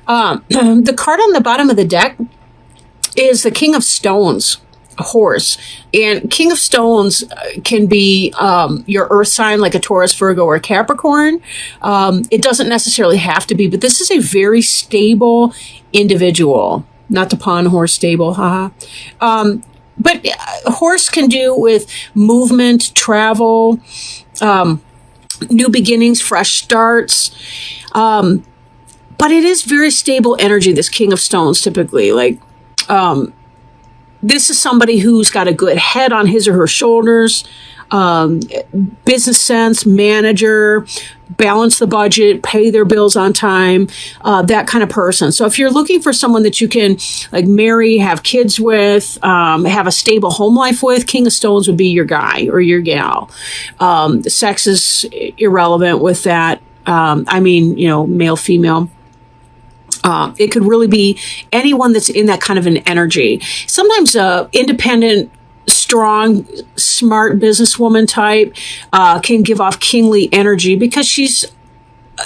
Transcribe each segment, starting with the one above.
The card on the bottom of the deck is the King of Stones, a horse. And King of Stones can be your earth sign, like a Taurus, Virgo, or Capricorn. It doesn't necessarily have to be, but this is a very stable individual. Not to pun, horse stable, haha. But horse can do with movement, travel, new beginnings, fresh starts. But it is very stable energy, this King of Stones, typically. Like, this is somebody who's got a good head on his or her shoulders, business sense, manager, balance the budget, pay their bills on time, that kind of person. So if you're looking for someone that you can like marry, have kids with, have a stable home life with, King of Stones would be your guy or your gal. Sex is irrelevant with that. Male, female. It could really be anyone that's in that kind of an energy. Sometimes independent, strong, smart businesswoman type can give off kingly energy because she's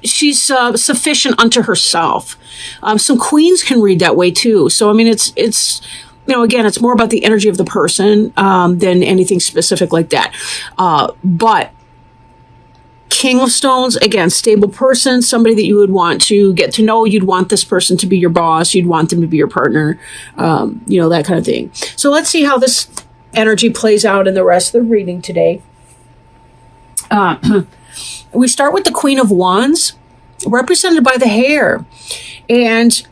sufficient unto herself. Some queens can read that way too. So I mean, it's again, it's more about the energy of the person than anything specific like that. But King of Stones, again, stable person, somebody that you would want to get to know. You'd want this person to be your boss. You'd want them to be your partner, that kind of thing. So let's see how this energy plays out in the rest of the reading today. We start with the Queen of Wands, represented by the hair. And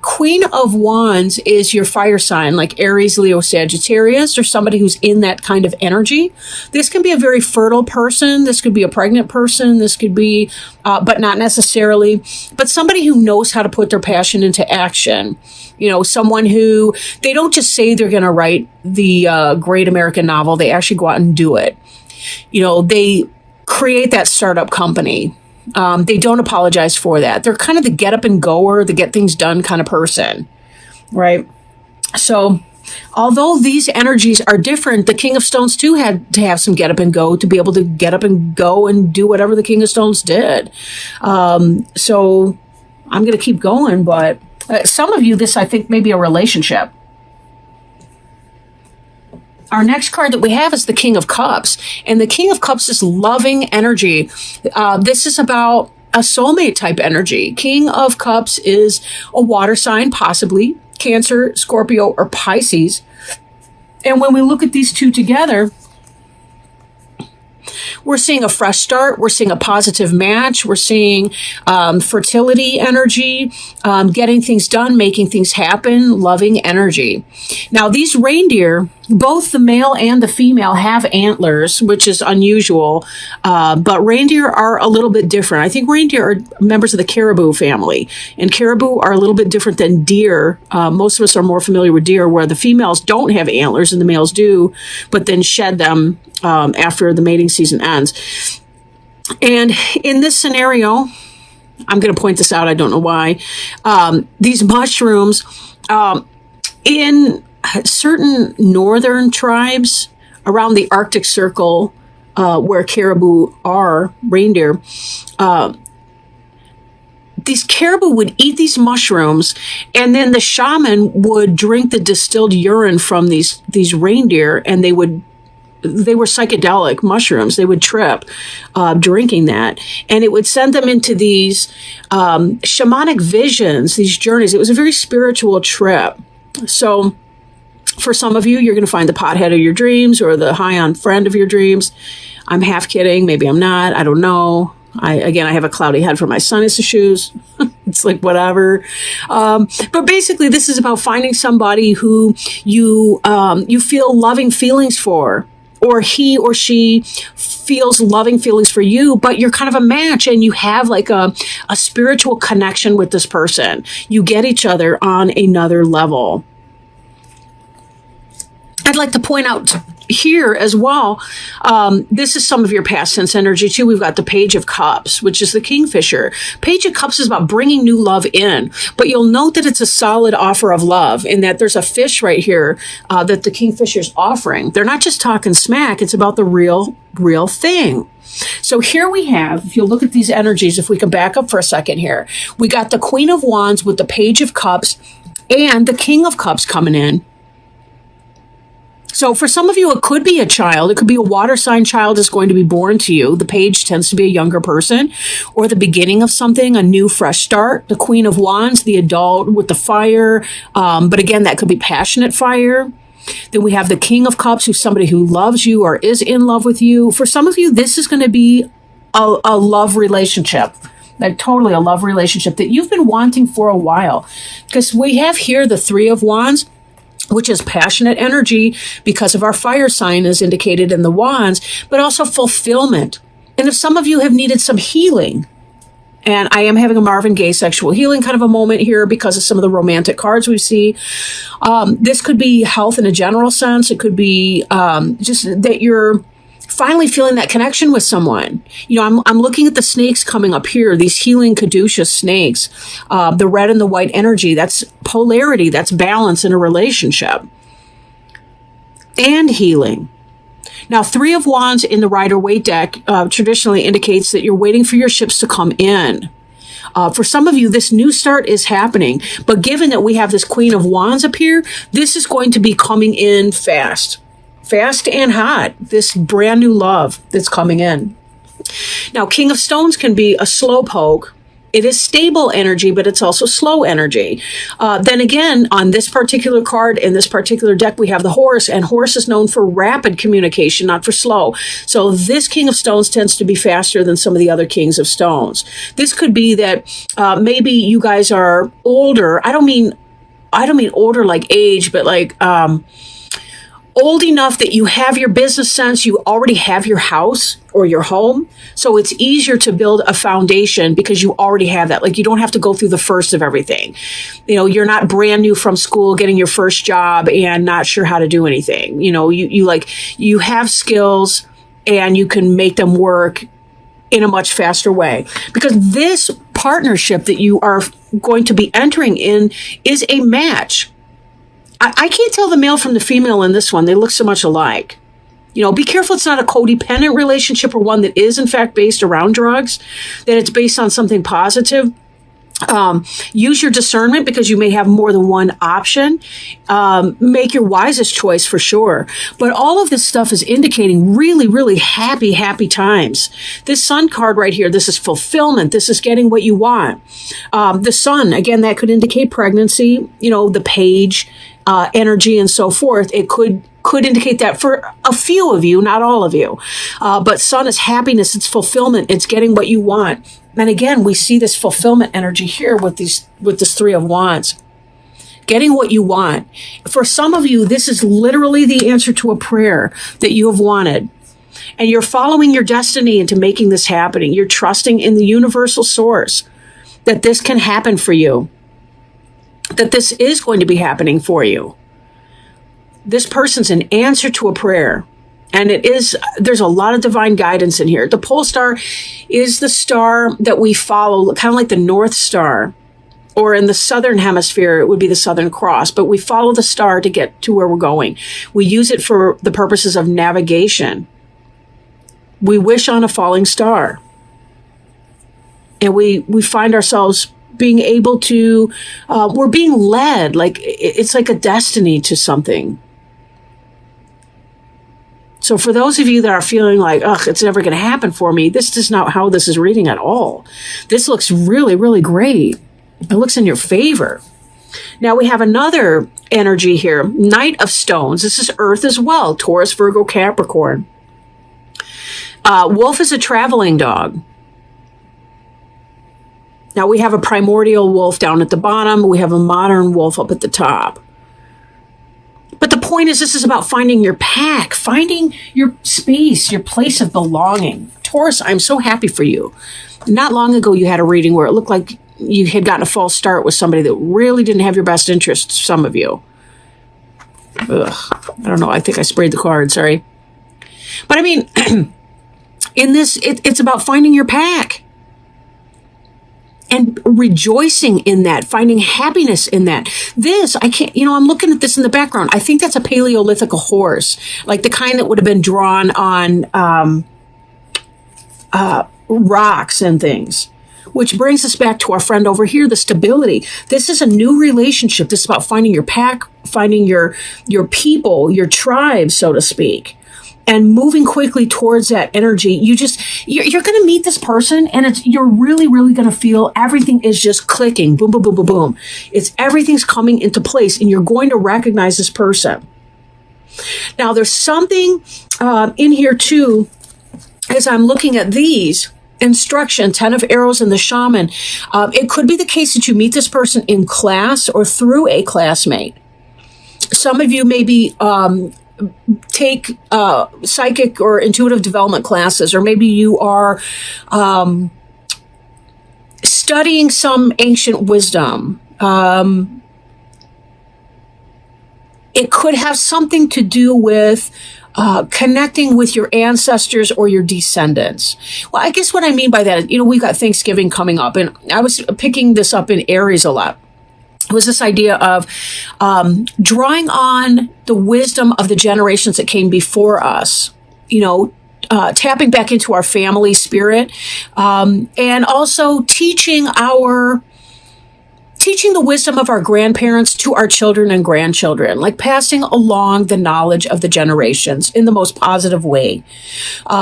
Queen of Wands is your fire sign, like Aries, Leo, Sagittarius, or somebody who's in that kind of energy. This can be a very fertile person. This could be a pregnant person. This could be, but not necessarily, but somebody who knows how to put their passion into action. Someone who, they don't just say they're going to write the great American novel. They actually go out and do it. They create that startup company. They don't apologize for that. They're kind of the get up and goer, the get things done kind of person, right? So although these energies are different, the King of Stones too had to have some get up and go to be able to get up and go and do whatever the King of Stones did. So I'm going to keep going, but some of you, this I think may be a relationship. Our next card that we have is the King of Cups. And the King of Cups is loving energy. This is about a soulmate type energy. King of Cups is a water sign, possibly Cancer, Scorpio, or Pisces. And when we look at these two together, we're seeing a fresh start. We're seeing a positive match. We're seeing fertility energy, getting things done, making things happen, loving energy. Now, these reindeer, both the male and the female, have antlers, which is unusual, but reindeer are a little bit different. I think reindeer are members of the caribou family, and caribou are a little bit different than deer. Most of us are more familiar with deer, where the females don't have antlers and the males do, but then shed them after the mating season ends. And in this scenario, I'm going to point this out, I don't know why, these mushrooms, in certain northern tribes around the Arctic Circle, where caribou are, reindeer, these caribou would eat these mushrooms, and then the shaman would drink the distilled urine from these reindeer, and they were psychedelic mushrooms. They would trip drinking that, and it would send them into these shamanic visions, these journeys. It was a very spiritual trip. So for some of you, you're going to find the pothead of your dreams or the high on friend of your dreams. I'm half kidding. Maybe I'm not. I don't know. I have a cloudy head for my sinus issues. It's like whatever. But basically, this is about finding somebody who you feel loving feelings for, or he or she feels loving feelings for you, but you're kind of a match and you have like a spiritual connection with this person. You get each other on another level. I'd like to point out here as well, this is some of your past tense energy too. We've got the Page of Cups, which is the Kingfisher. Page of Cups is about bringing new love in, but you'll note that it's a solid offer of love, in that there's a fish right here that the Kingfisher's offering. They're not just talking smack. It's about the real thing. So here we have, if you look at these energies, if we can back up for a second here, we got the Queen of Wands with the Page of Cups and the King of Cups coming in. So for some of you, it could be a child. It could be a water sign child is going to be born to you. The page tends to be a younger person, or the beginning of something, a new, fresh start. The Queen of Wands, the adult with the fire. But again, that could be passionate fire. Then we have the King of Cups, who's somebody who loves you or is in love with you. For some of you, this is going to be a love relationship. Like totally a love relationship that you've been wanting for a while. Because we have here the Three of Wands, which is passionate energy because of our fire sign as indicated in the wands, but also fulfillment. And if some of you have needed some healing, and I am having a Marvin Gaye sexual healing kind of a moment here because of some of the romantic cards we see. This could be health in a general sense. It could be just that you're finally feeling that connection with someone. You know, I'm looking at the snakes coming up here, these healing caduceus snakes, the red and the white energy. That's polarity. That's balance in a relationship and healing. Now, Three of Wands in the Rider-Waite deck traditionally indicates that you're waiting for your ships to come in. For some of you, this new start is happening. But given that we have this Queen of Wands up here, this is going to be coming in fast. Fast and hot. This brand new love that's coming in. Now, King of Stones can be a slow poke. It is stable energy, but it's also slow energy. Then again, on this particular card, in this particular deck, we have the Horse, and Horse is known for rapid communication, not for slow. So this King of Stones tends to be faster than some of the other Kings of Stones. This could be that maybe you guys are older. I don't mean older like age, but like old enough that you have your business sense, you already have your house or your home. So it's easier to build a foundation because you already have that. Like you don't have to go through the first of everything. You know, you're not brand new from school, getting your first job and not sure how to do anything. You know, you have skills and you can make them work in a much faster way, because this partnership that you are going to be entering in is a match. I can't tell the male from the female in this one. They look so much alike. You know, be careful it's not a codependent relationship or one that is, in fact, based around drugs, that it's based on something positive. Use your discernment because you may have more than one option. Make your wisest choice for sure. But all of this stuff is indicating really, really happy, happy times. This Sun card right here, this is fulfillment. This is getting what you want. The Sun, again, that could indicate pregnancy, you know, the Page, energy and so forth. It could indicate that for a few of you, not all of you. But Sun is happiness. It's fulfillment. It's getting what you want. And again, we see this fulfillment energy here with this Three of Wands. Getting what you want. For some of you, this is literally the answer to a prayer that you have wanted. And you're following your destiny into making this happening. You're trusting in the universal source that this can happen for you. That this is going to be happening for you. This person's an answer to a prayer. And there's a lot of divine guidance in here. The pole star is the star that we follow, kind of like the North Star. Or in the Southern Hemisphere, it would be the Southern Cross. But we follow the star to get to where we're going. We use it for the purposes of navigation. We wish on a falling star. And we find ourselves being able to, we're being led, like it's like a destiny to something. So for those of you that are feeling like, ugh, it's never going to happen for me, this is not how this is reading at all. This looks really, really great. It looks in your favor. Now we have another energy here, Knight of Stones. This is Earth as well, Taurus, Virgo, Capricorn. Wolf is a traveling dog. Now, we have a primordial wolf down at the bottom. We have a modern wolf up at the top. But the point is, this is about finding your pack, finding your space, your place of belonging. Taurus, I'm so happy for you. Not long ago, you had a reading where it looked like you had gotten a false start with somebody that really didn't have your best interests, some of you. Ugh, I don't know. I think I sprayed the card. Sorry. But I mean, in this, it's about finding your pack. And rejoicing in that, finding happiness in that. This, I can't, I'm looking at this in the background. I think that's a Paleolithic horse, like the kind that would have been drawn on rocks and things. Which brings us back to our friend over here, the stability. This is a new relationship. This is about finding your pack, finding your people, your tribe, so to speak, and moving quickly towards that energy. You're going to meet this person, and you're really, really going to feel everything is just clicking. Boom, boom, boom, boom, boom. Everything's coming into place, and you're going to recognize this person. Now, there's something in here too, as I'm looking at these. Instruction, 10 of arrows, and the shaman. It could be the case that you meet this person in class or through a classmate. Some of you maybe take psychic or intuitive development classes, or maybe you are studying some ancient wisdom. It could have something to do with connecting with your ancestors or your descendants. Well, I guess what I mean by that is, we've got Thanksgiving coming up, and I was picking this up in Aries a lot. It was this idea of drawing on the wisdom of the generations that came before us, tapping back into our family spirit, and also teaching the wisdom of our grandparents to our children and grandchildren, like passing along the knowledge of the generations in the most positive way.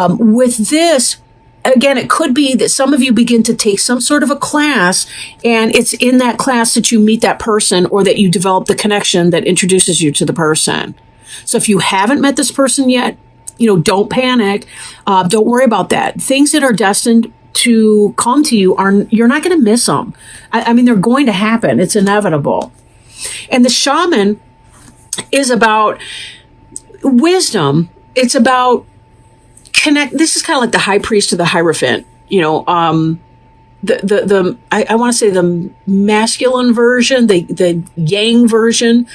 With this, again, it could be that some of you begin to take some sort of a class, and it's in that class that you meet that person, or that you develop the connection that introduces you to the person. So if you haven't met this person yet, don't panic. Don't worry about that. Things that are destined to come to you you're not going to miss them. I mean, they're going to happen. It's inevitable. And the shaman is about wisdom. It's about this is kind of like the high priest or the hierophant, I want to say the masculine version, the yang version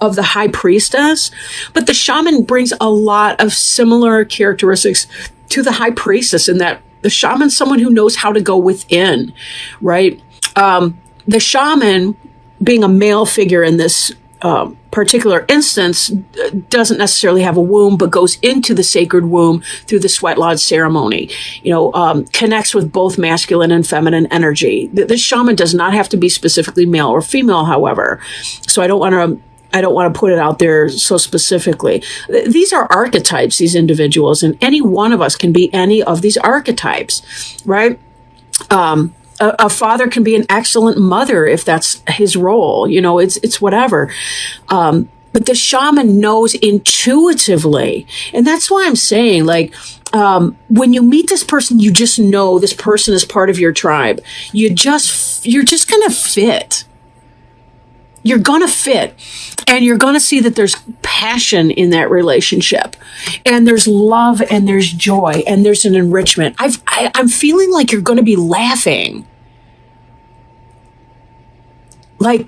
of the high priestess, but the shaman brings a lot of similar characteristics to the high priestess, in that the shaman's someone who knows how to go within, right? The shaman, being a male figure in this particular instance, doesn't necessarily have a womb, but goes into the sacred womb through the sweat lodge ceremony, connects with both masculine and feminine energy. This shaman does not have to be specifically male or female, however. So I don't want to put it out there so specifically. These are archetypes, these individuals, and any one of us can be any of these archetypes, right? A father can be an excellent mother if that's his role. It's whatever. But the shaman knows intuitively. And that's why I'm saying, when you meet this person, you just know this person is part of your tribe. You're just going to fit. You're going to fit, and you're going to see that there's passion in that relationship, and there's love, and there's joy, and there's an enrichment. I'm feeling like you're going to be laughing. You're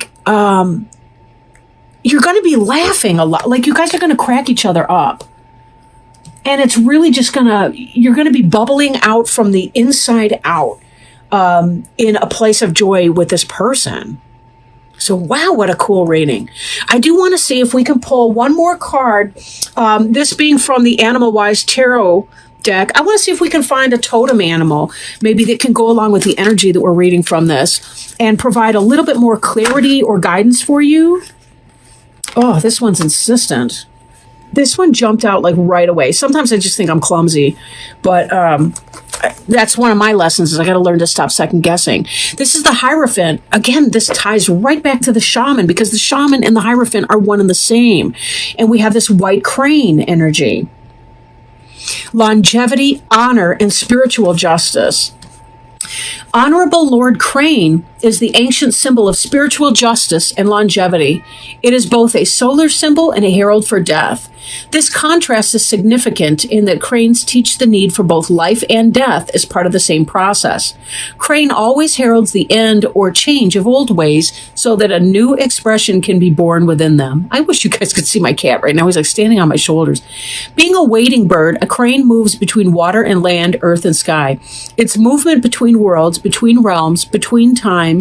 going to be laughing a lot. Like, you guys are going to crack each other up. And it's really just you're going to be bubbling out from the inside out, in a place of joy with this person. So, wow, what a cool reading. I do want to see if we can pull one more card, this being from the Animal Wise Tarot deck. I want to see if we can find a totem animal, maybe that can go along with the energy that we're reading from this, and provide a little bit more clarity or guidance for you. Oh, this one's insistent. This one jumped out right away. Sometimes I just think I'm clumsy, but that's one of my lessons, is I got to learn to stop second guessing. This is the Hierophant. Again, this ties right back to the shaman, because the shaman and the Hierophant are one and the same. And we have this white crane energy. Longevity, honor, and spiritual justice. Honorable Lord Crane is the ancient symbol of spiritual justice and longevity. It is both a solar symbol and a herald for death. This contrast is significant in that cranes teach the need for both life and death as part of the same process. Crane always heralds the end or change of old ways so that a new expression can be born within them. I wish you guys could see my cat right now. He's standing on my shoulders. Being a wading bird, a crane moves between water and land, earth and sky. Its movement between worlds, between realms, between times,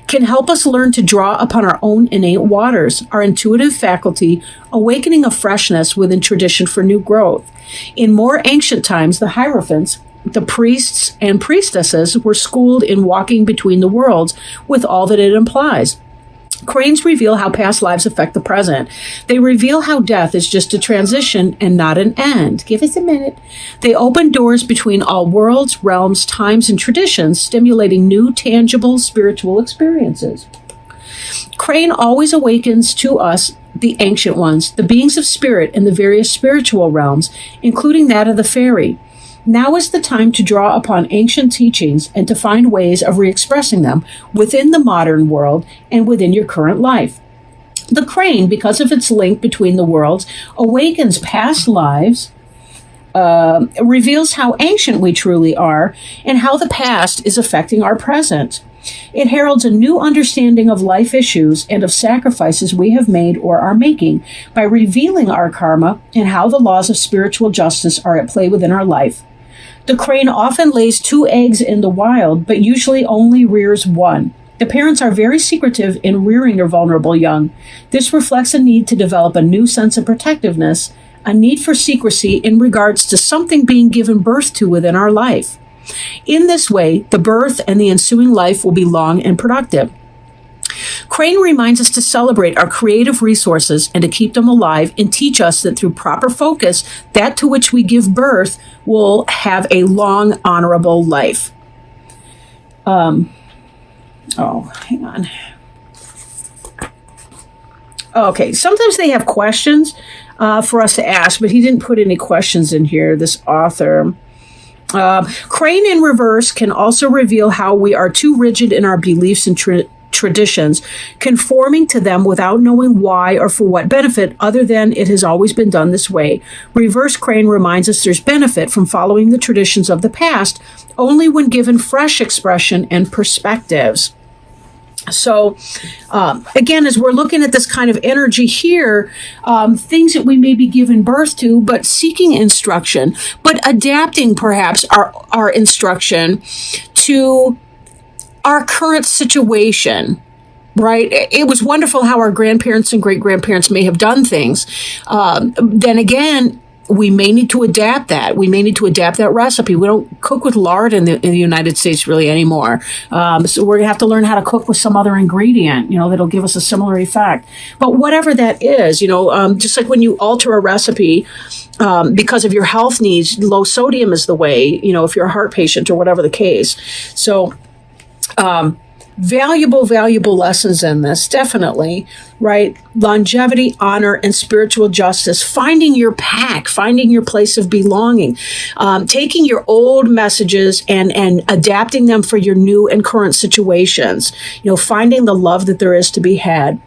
can help us learn to draw upon our own innate waters, our intuitive faculty, awakening a freshness within tradition for new growth. In more ancient times, the Hierophants The priests and priestesses were schooled in walking between the worlds with all that it implies. Cranes reveal how past lives affect the present. They reveal how death is just a transition and not an end. Give us a minute. They open doors between all worlds, realms, times, and traditions, stimulating new, tangible, spiritual experiences. Crane always awakens to us the ancient ones, the beings of spirit in the various spiritual realms, including that of the fairy. Now is the time to draw upon ancient teachings and to find ways of re-expressing them within the modern world and within your current life. The crane, because of its link between the worlds, awakens past lives, reveals how ancient we truly are, and how the past is affecting our present. It heralds a new understanding of life issues and of sacrifices we have made or are making by revealing our karma and how the laws of spiritual justice are at play within our life. The crane often lays 2 eggs in the wild, but usually only rears 1. The parents are very secretive in rearing their vulnerable young. This reflects a need to develop a new sense of protectiveness, a need for secrecy in regards to something being given birth to within our life. In this way, the birth and the ensuing life will be long and productive. Crane reminds us to celebrate our creative resources and to keep them alive, and teach us that through proper focus, that to which we give birth will have a long, honorable life. Hang on. Okay, sometimes they have questions for us to ask, but he didn't put any questions in here, this author. Crane in reverse can also reveal how we are too rigid in our beliefs and traditions, conforming to them without knowing why or for what benefit, other than it has always been done this way. Reverse crane reminds us there's benefit from following the traditions of the past only when given fresh expression and perspectives. So, again, as we're looking at this kind of energy here, things that we may be given birth to, but seeking instruction, but adapting perhaps our instruction to our current situation, right? It was wonderful how our grandparents and great-grandparents may have done things. Then again, we may need to adapt that. We may need to adapt that recipe. We don't cook with lard in the United States really anymore. So we're going to have to learn how to cook with some other ingredient, that'll give us a similar effect. But whatever that is, just like when you alter a recipe, because of your health needs, low sodium is the way, if you're a heart patient or whatever the case. So, valuable lessons in this, definitely, right? Longevity, honor, and spiritual justice, finding your pack, finding your place of belonging, taking your old messages and adapting them for your new and current situations, finding the love that there is to be had.